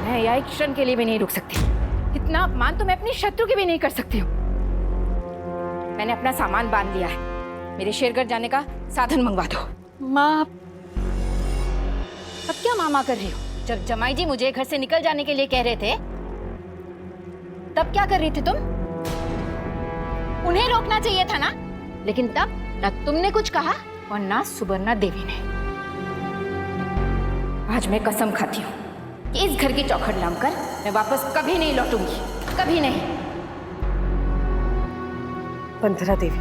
मैं या एक क्षण के लिए भी नहीं रुक सकती। इतना अपमान तो मैं अपनी शत्रु की भी नहीं कर सकती हूँ। मैंने अपना सामान बांध लिया है, मेरे शेरगढ़ जाने का साधन मंगवा दो। माँ, अब क्या मामा कर रही हो? जब जमाई जी मुझे घर से निकल जाने के लिए कह रहे थे, तब क्या कर रही थी तुम? उन्हें रोकना चाहिए था ना, लेकिन तब ना तुमने कुछ कहा और ना सुवर्णा देवी ने। आज मैं कसम खाती हूँ कि इस घर की चौखट लांघकर मैं वापस कभी नहीं लौटूंगी, कभी नहीं। बंधरा देवी,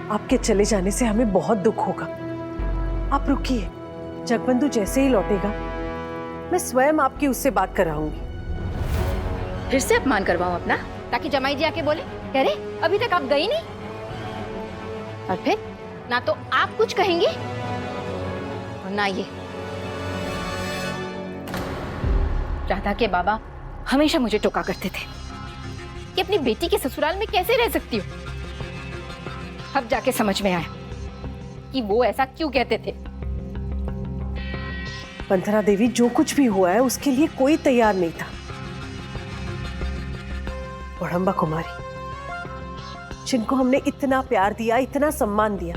आपके चले जाने से हमें बहुत दुख होगा। आप रुकिए, जगबंधु जैसे ही लौटेगा मैं स्वयं आपकी उससे बात कराऊंगी। फिर से अपमान करवाऊं अपना, ताकि जमाई जी आके बोले, कह रहे अभी तक आप गई नहीं। और फिर ना तो आप कुछ कहेंगे और ना ये। राधा के बाबा हमेशा मुझे टोका करते थे कि अपनी बेटी के ससुराल में कैसे रह सकती हूँ। अब जाके समझ में आया कि वो ऐसा क्यों कहते थे। बंधरा देवी, जो कुछ भी हुआ है उसके लिए कोई तैयार नहीं था। वड़म्बा कुमारी, जिनको हमने इतना प्यार दिया, इतना सम्मान दिया,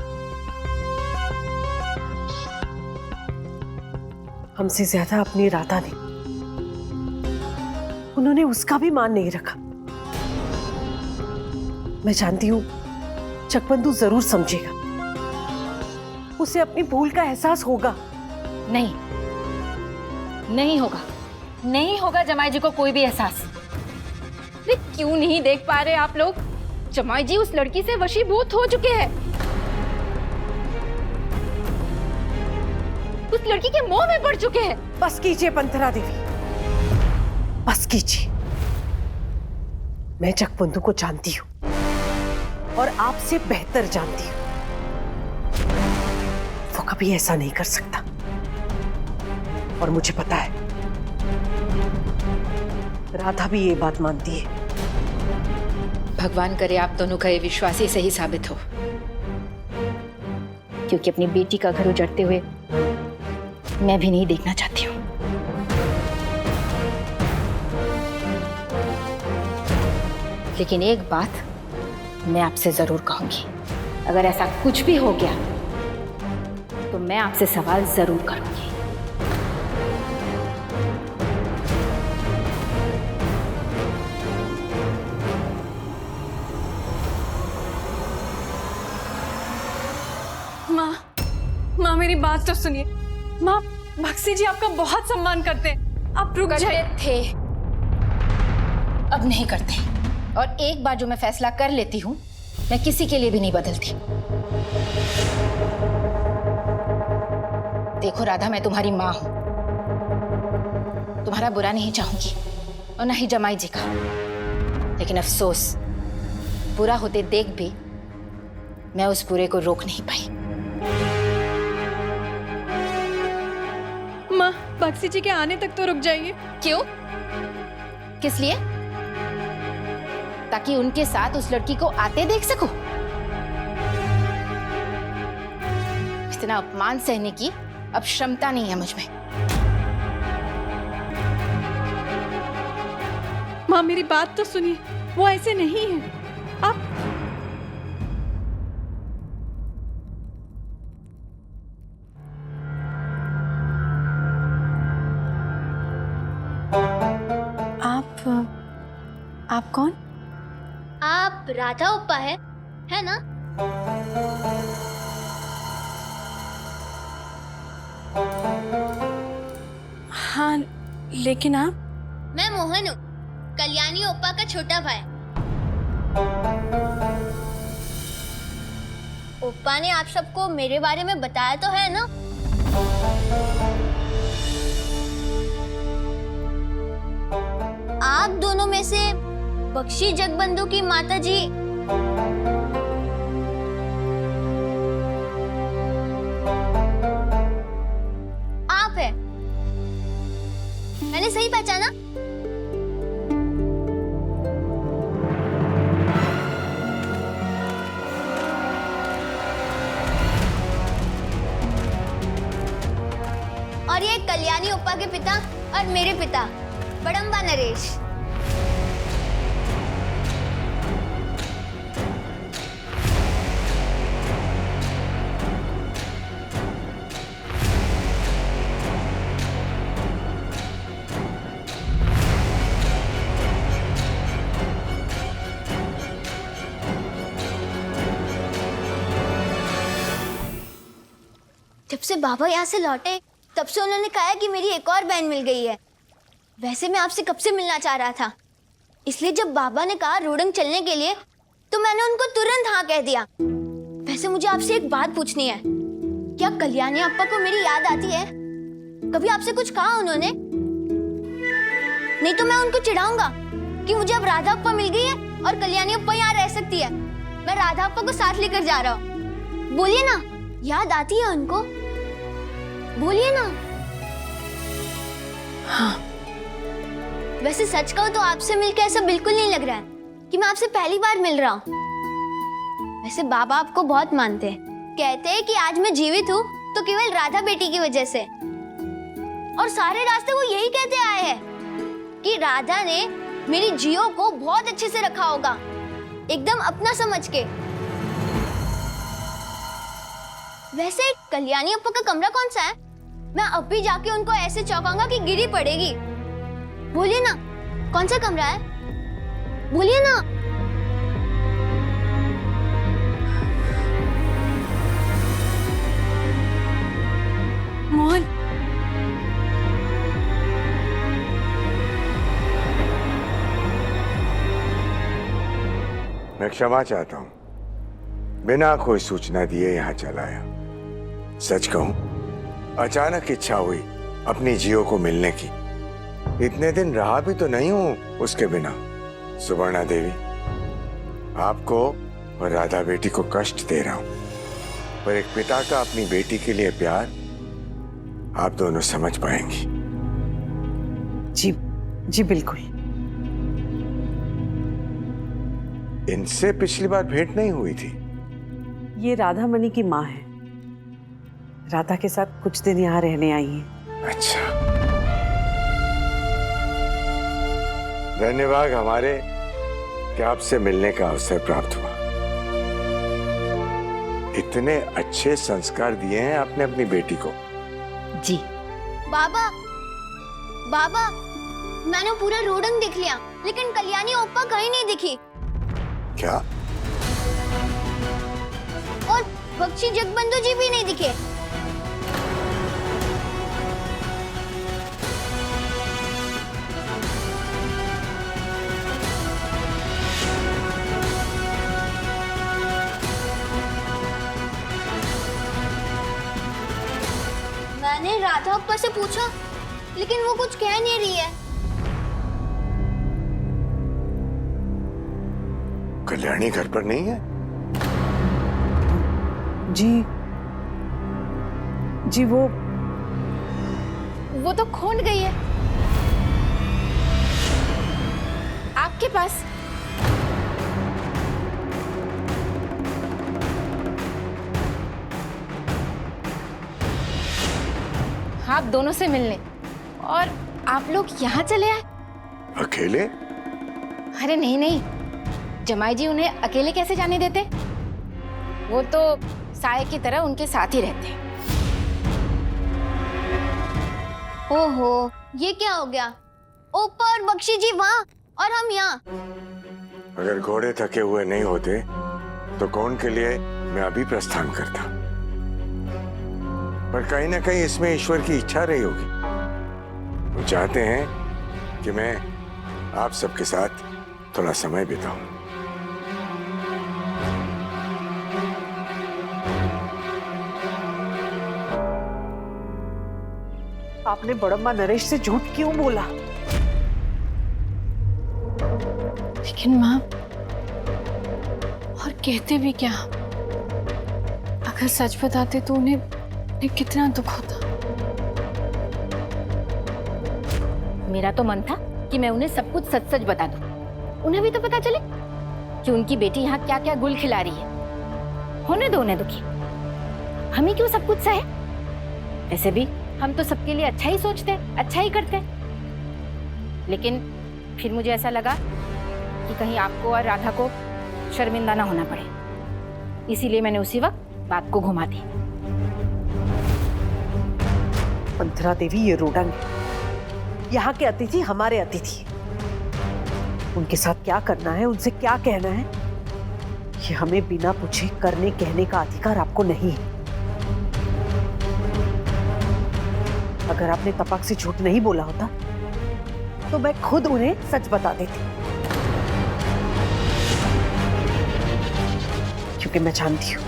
हमसे ज्यादा अपनी राधा ने, उन्होंने उसका भी मान नहीं रखा। मैं जानती हूं जगबंधु जरूर समझेगा, उसे अपनी भूल का एहसास होगा। नहीं, नहीं होगा, नहीं होगा जमाई जी को कोई भी एहसास। अरे क्यों नहीं देख पा रहे आप लोग? जमाई जी उस लड़की से वशीभूत हो चुके हैं, उस लड़की के मोह में पड़ चुके हैं। बस कीजिए बंधरा देवी, बस कीजिए। मैं जगबंधु को जानती हूं और आपसे बेहतर जानती हूं। वो कभी ऐसा नहीं कर सकता और मुझे पता है राधा भी ये बात मानती है। भगवान करे आप दोनों का ये विश्वास ही सही साबित हो, क्योंकि अपनी बेटी का घर उजड़ते हुए मैं भी नहीं देखना चाहती हूँ। लेकिन एक बात मैं आपसे जरूर कहूंगी, अगर ऐसा कुछ भी हो गया तो मैं आपसे सवाल जरूर करूंगी। माँ मेरी बात तो सुनिए। माँ, बक्सी जी आपका बहुत सम्मान करते हैं, आप रुक जाइए। थे, अब नहीं करते। और एक बार जो मैं फैसला कर लेती हूँ, मैं किसी के लिए भी नहीं बदलती। देखो राधा, मैं तुम्हारी माँ हूं, तुम्हारा बुरा नहीं चाहूंगी और ना ही जमाई जी का। लेकिन अफसोस, बुरा होते देख भी मैं उस बुरे को रोक नहीं पाई। माँ, बक्सी जी के आने तक तो रुक जाइए। क्यों? किस लिए? ताकि उनके साथ उस लड़की को आते देख सको? इतना अपमान सहने की अब क्षमता नहीं है मुझ में। माँ मेरी बात तो सुनिए, वो ऐसे नहीं है। आप आप कौन? आप राधा उप्पा है ना? हाँ, लेकिन आप? मैं मोहन हूँ, कल्याणी उप्पा का छोटा भाई। उप्पा ने आप सबको मेरे बारे में बताया तो है ना? आप दोनों में से बक्शी जगबंधु की माताजी आप है। मैंने सही पहचाना? और ये कल्याणी कल्याणी ओप्पा के पिता और मेरे पिता बड़म्बा नरेश। जब से बाबा यहाँ से लौटे तब से उन्होंने कहा कि मेरी एक और बहन मिल गई है। वैसे मैं आपसे कब से मिलना चाह रहा था, इसलिए जब बाबा ने कहा रोडंग चलने के लिए तो मैंने उनको तुरंत हाँ कह दिया। वैसे मुझे आपसे एक बात पूछनी है, क्या कल्याणी अप्पा को मेरी याद आती है? कभी आपसे कुछ कहा उन्होंने? नहीं तो मैं उनको चिढ़ाऊंगा कि मुझे अब राधा अप्पा मिल गई है और कल्याणी अप्पा यहाँ रह सकती है। मैं राधा अप्पा को साथ लेकर जा रहा हूँ। बोलिए ना, याद आती है उनको? बोलिए ना। हाँ। वैसे सच कहूं तो आपसे मिलकर ऐसा बिल्कुल नहीं लग रहा है कि मैं आपसे पहली बार मिल रहा हूँ। वैसे बाबा आपको बहुत मानते हैं, कहते हैं कि आज मैं जीवित हूँ तो केवल राधा बेटी की वजह से। और सारे रास्ते वो यही कहते आए हैं कि राधा ने मेरी जियो को बहुत अच्छे से रखा होगा, एकदम अपना समझ के। वैसे कल्याणी अप्पा का कमरा कौन सा है? मैं अभी जाके उनको ऐसे चौंकाऊंगा कि गिरी पड़ेगी। बोलिए ना, कौन सा कमरा है? बोलिए ना। मोहन, मैं क्षमा चाहता हूं, बिना कोई सूचना दिए यहाँ चला आया। सच कहूं, अचानक इच्छा हुई अपनी जियो को मिलने की। इतने दिन रहा भी तो नहीं हूं उसके बिना। सुवर्णा देवी, आपको और राधा बेटी को कष्ट दे रहा हूं, पर एक पिता का अपनी बेटी के लिए प्यार आप दोनों समझ पाएंगी। जी जी बिल्कुल। इनसे पिछली बार भेंट नहीं हुई थी। ये राधा मणि की माँ है। राधा के साथ कुछ दिन यहाँ रहने आई है। अच्छा, धन्यवाद हमारे कि आपसे मिलने का अवसर प्राप्त हुआ। इतने अच्छे संस्कार दिए हैं आपने अपनी बेटी को। जी बाबा, बाबा, मैंने पूरा रोडंग देख लिया, लेकिन कल्याणी ओप्पा कहीं नहीं दिखी। क्या? और बख्शी जगबंधु जी भी नहीं दिखे। मैंने राधा अप्पा से पूछा, लेकिन वो कुछ कह नहीं रही है। कल्याणी घर पर नहीं है? जी वो तो खोंड गई है आपके पास। आप दोनों से मिलने, और आप लोग यहाँ चले आए? अकेले? अरे नहीं नहीं, जमाई जी उन्हें अकेले कैसे जाने देते? वो तो साय की तरह उनके साथ ही रहते हैं। ओहो, ये क्या हो गया? ओप्पा और बख्शी जी वहाँ और हम यहाँ। अगर घोड़े थके हुए नहीं होते तो कौन के लिए मैं अभी प्रस्थान करता। पर कहीं ना कहीं इसमें ईश्वर की इच्छा रही होगी। वो चाहते हैं कि मैं आप सबके साथ थोड़ा समय बिताऊं। आपने बड़म्मा नरेश से झूठ क्यों बोला? लेकिन माँ, और कहते भी क्या? अगर सच बताते तो उन्हें कितना दुख होता। मेरा तो मन था कि मैं उन्हें सब कुछ सच सच बता दूं। उन्हें भी तो पता चले कि उनकी बेटी यहाँ क्या क्या गुल खिला रही है। होने दो उन्हें दुखी, हम ही क्यों सब कुछ सहे? ऐसे भी हम तो सबके लिए अच्छा ही सोचते, अच्छा ही करते। लेकिन फिर मुझे ऐसा लगा कि कहीं आपको और राधा को शर्मिंदा ना होना पड़े, इसीलिए मैंने उसी वक्त बात को घुमा दी। मंथरा देवी ये रोडंग है, यहाँ के अतिथि हमारे अतिथि। उनके साथ क्या करना है, उनसे क्या कहना है, ये हमें बिना पूछे करने कहने का अधिकार आपको नहीं है। अगर आपने तपाक से झूठ नहीं बोला होता तो मैं खुद उन्हें सच बता देती, क्योंकि मैं जानती हूं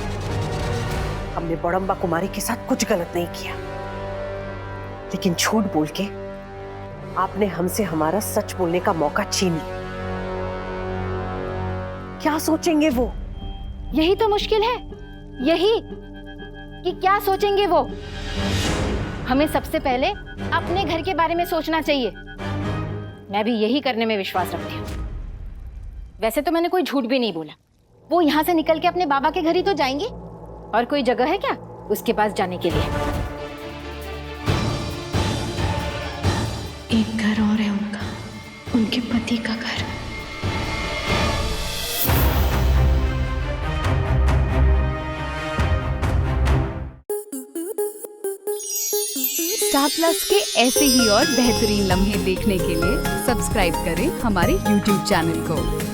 हमने बड़म्बा कुमारी के साथ कुछ गलत नहीं किया। लेकिन झूठ बोल के आपने हमसे हमारा सच बोलने का मौका छीन लिया। क्या सोचेंगे वो? यही तो मुश्किल है, यही कि क्या सोचेंगे वो। हमें सबसे पहले अपने घर के बारे में सोचना चाहिए। मैं भी यही करने में विश्वास रखती हूँ। वैसे तो मैंने कोई झूठ भी नहीं बोला। वो यहाँ से निकल के अपने बाबा के घर ही तो जाएंगे, और कोई जगह है क्या उसके पास जाने के लिए? एक घर और है उनका, उनके पति का घर। स्टार प्लस के ऐसे ही और बेहतरीन लम्हे देखने के लिए सब्सक्राइब करें हमारे YouTube चैनल को।